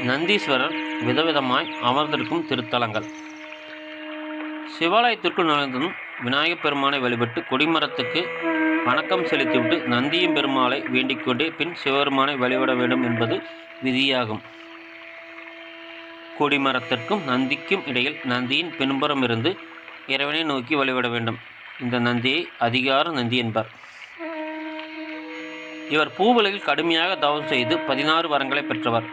நந்தீஸ்வரர் விதவிதமாய் அமர்ந்திருக்கும் திருத்தலங்கள். சிவாலயத்திற்குள் நுழைந்ததும் விநாயகப் பெருமானை வழிபட்டு கொடிமரத்துக்கு வணக்கம் செலுத்திவிட்டு நந்தியும் பெருமாளை வேண்டிக் கொண்டே பின் சிவபெருமானை வழிபட வேண்டும் என்பது விதியாகும். கொடிமரத்திற்கும் நந்திக்கும் இடையில் நந்தியின் பின்புறம் இருந்து இறைவனை நோக்கி வழிபட வேண்டும். இந்த நந்தியை அதிகார நந்தி என்பார். இவர் பூவுலகில் கடுமையாக தவம் செய்து 16 வரங்களை பெற்றவர்.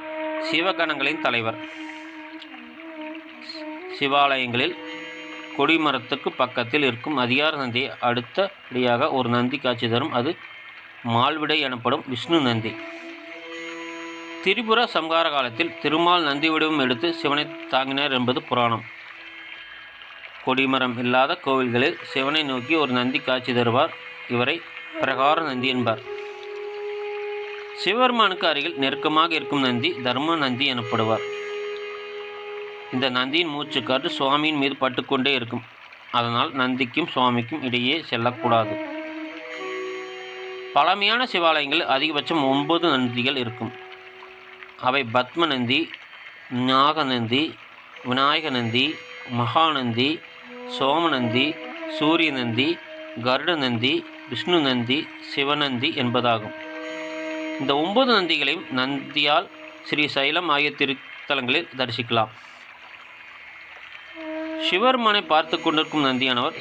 சிவகணங்களின் தலைவர். சிவாலயங்களில் கொடிமரத்துக்கு பக்கத்தில் இருக்கும் அதிகார நந்தியை அடுத்தபடியாக ஒரு நந்தி காட்சி தரும். அது மால்விடை எனப்படும் விஷ்ணு நந்தி. திரிபுர சம்ஹார காலத்தில் திருமால் நந்தி வடிவம் எடுத்து சிவனை தாங்கினார் என்பது புராணம். கொடிமரம் இல்லாத கோவில்களில் சிவனை நோக்கி ஒரு நந்தி காட்சி தருவார். இவரை பிரகார நந்தி என்பார். சிவபெருமானுக்கு அருகில் நெருக்கமாக இருக்கும் நந்தி தர்ம நந்தி எனப்படுவார். இந்த நந்தியின் மூச்சுக்காற்று சுவாமியின் மீது பட்டுக்கொண்டே இருக்கும். அதனால் நந்திக்கும் சுவாமிக்கும் இடையே செல்லக்கூடாது. பழமையான சிவாலயங்களில் அதிகபட்சம் 9 நந்திகள் இருக்கும். அவை பத்ம நந்தி, நாகநந்தி, விநாயக நந்தி, மகாநந்தி, சோமநந்தி, சூரிய நந்தி, கருட நந்தி, விஷ்ணு நந்தி, சிவநந்தி என்பதாகும். இந்த 9 நந்திகளையும் நந்தியால் ஸ்ரீசைலம் ஆகிய திருத்தலங்களில் தரிசிக்கலாம். சிவபெருமானை பார்த்து கொண்டிருக்கும் நந்தியானவர்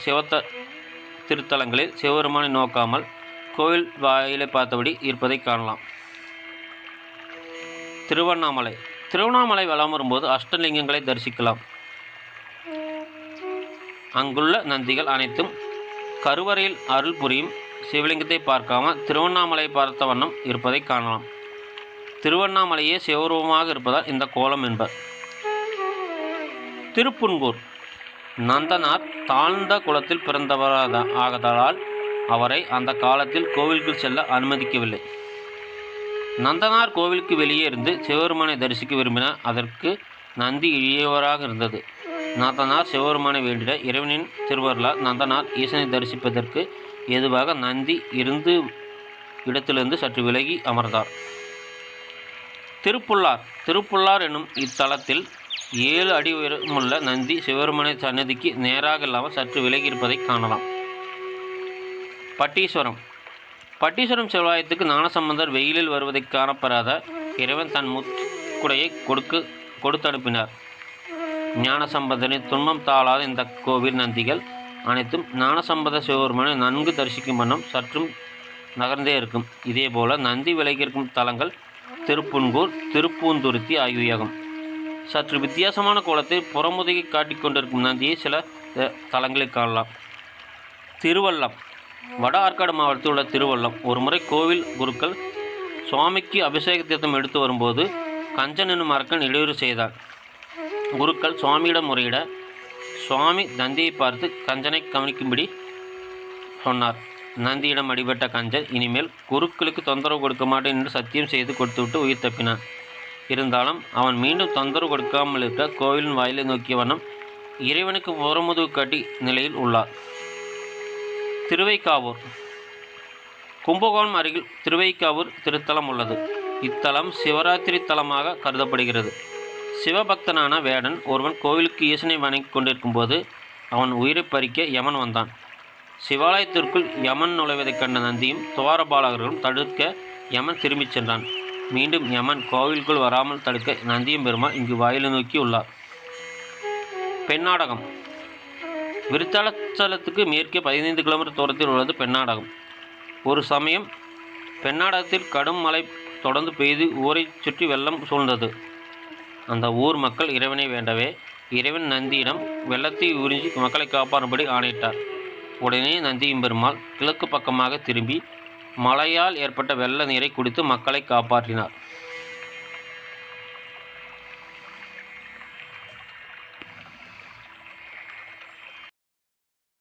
திருத்தலங்களில் சிவபெருமானை நோக்காமல் கோவில் வாயிலை பார்த்தபடி இருப்பதை காணலாம். திருவண்ணாமலை வலம் வரும்போது அஷ்டலிங்கங்களை தரிசிக்கலாம். அங்குள்ள நந்திகள் அனைத்தும் கருவறையில் அருள் புரியும் சிவலிங்கத்தை பார்க்காமல் திருவண்ணாமலையை பார்த்த வண்ணம் இருப்பதை காணலாம். திருவண்ணாமலையே சிவரூபமாக இருப்பதால் இந்த கோலம் என்பர். திருப்புன்கூர். நந்தனார் தாழ்ந்த குலத்தில் பிறந்தவராகதால் அவரை அந்த காலத்தில் கோவிலுக்கு செல்ல அனுமதிக்கவில்லை. நந்தனார் கோவிலுக்கு வெளியே இருந்து சிவபெருமானை தரிசிக்க விரும்பினார். அதற்கு நந்தி இழியவராக இருந்தது. நந்தனார் சிவபெருமானை வேண்டிட இறைவனின் திருவருளால் நந்தனார் ஈசனை தரிசிப்பதற்கு ஏதுவாக நந்தி இருந்து இடத்திலிருந்து சற்று விலகி அமர்ந்தார். திருப்புல்லார் என்னும் இத்தலத்தில் 7 அடி உயரமுள்ள நந்தி சிவபெருமானை சன்னதிக்கு நேராக இல்லாமல் சற்று விலகி இருப்பதை காணலாம். பட்டீஸ்வரம் சிவாலயத்துக்கு ஞானசம்பந்தர் வெயிலில் வருவதை காணப்பெறாத இறைவன் தன் முத்துக்குடையை கொடுத்து அனுப்பினார். ஞானசம்பந்தரின் துன்பம் தாளாத இந்த கோவில் நந்திகள் அனைத்தும் ஞானசம்பந்த சிவபெருமானை நன்கு தரிசிக்கும் வண்ணம் சற்றும் நகர்ந்தே இருக்கும். இதேபோல நந்தி விலகியிருக்கும் தலங்கள் திருப்புன்கூர், திருப்பூந்துருத்தி ஆகியவையாகும். சற்று வித்தியாசமான கோலத்தை புறமுதுகை காட்டிக் கொண்டிருக்கும் நந்தியை சில தலங்களில் காணலாம். திருவல்லம். வட ஆற்காடு மாவட்டத்தில் உள்ள திருவல்லம். ஒருமுறை கோவில் குருக்கள் சுவாமிக்கு அபிஷேக தீர்த்தம் எடுத்து வரும்போது கஞ்சன் என்னும் அரக்கன் இடையூறு செய்தார். குருக்கள் சுவாமியிடம் முறையிட சுவாமி நந்தியை பார்த்து கஞ்சனை கவனிக்கும்படி சொன்னார். நந்தியிடம் அடிபட்ட கஞ்சன் இனிமேல் குருக்களுக்கு தொந்தரவு கொடுக்க மாட்டேன் என்று சத்தியம் செய்து கொடுத்துவிட்டு உயிர் தப்பினான். இருந்தாலும் அவன் மீண்டும் தொந்தரவு கொடுக்காமல் இருக்க கோவிலின் வாயிலை நோக்கிய வண்ணம் இறைவனுக்கு புறமுதுகு காட்டி நிலையில் உள்ளார். திருவைக்காவூர். கும்பகோணம் அருகில் திருவைக்காவூர் திருத்தலம் உள்ளது. இத்தலம் சிவராத்திரி தலமாக கருதப்படுகிறது. சிவபக்தனான வேடன் ஒருவன் கோவிலுக்கு ஈசனை வணங்கி கொண்டிருக்கும் போது அவன் உயிரை பறிக்க யமன் வந்தான். சிவாலயத்திற்குள் யமன் நுழைவதைக் கண்ட நந்தியும் துவாரபாலகர்களும் தடுக்க யமன் திரும்பிச் சென்றான். மீண்டும் யமன் கோவிலுக்குள் வராமல் தடுக்க நந்தியும் பெருமாள் இங்கு வாயிலை நோக்கி உள்ளார். பெண்ணாடகம். விருத்தாச்சலத்துக்கு மேற்கே 15 கிலோமீட்டர் தூரத்தில் உள்ளது பெண்ணாடகம். ஒரு சமயம் பெண்ணாடகத்தில் கடும் மழை தொடர்ந்து பெய்து ஊரை சுற்றி வெள்ளம் சூழ்ந்தது. அந்த ஊர் மக்கள் இறைவனை வேண்டவே இறைவன் நந்தியிடம் வெள்ளத்தை உறிஞ்சி மக்களை காப்பாறும்படி ஆணையிட்டார். உடனே நந்தியும் பெருமாள் கிழக்கு பக்கமாக திரும்பி மழையால் ஏற்பட்ட வெள்ள நீரை குடித்து மக்களை காப்பாற்றினார்.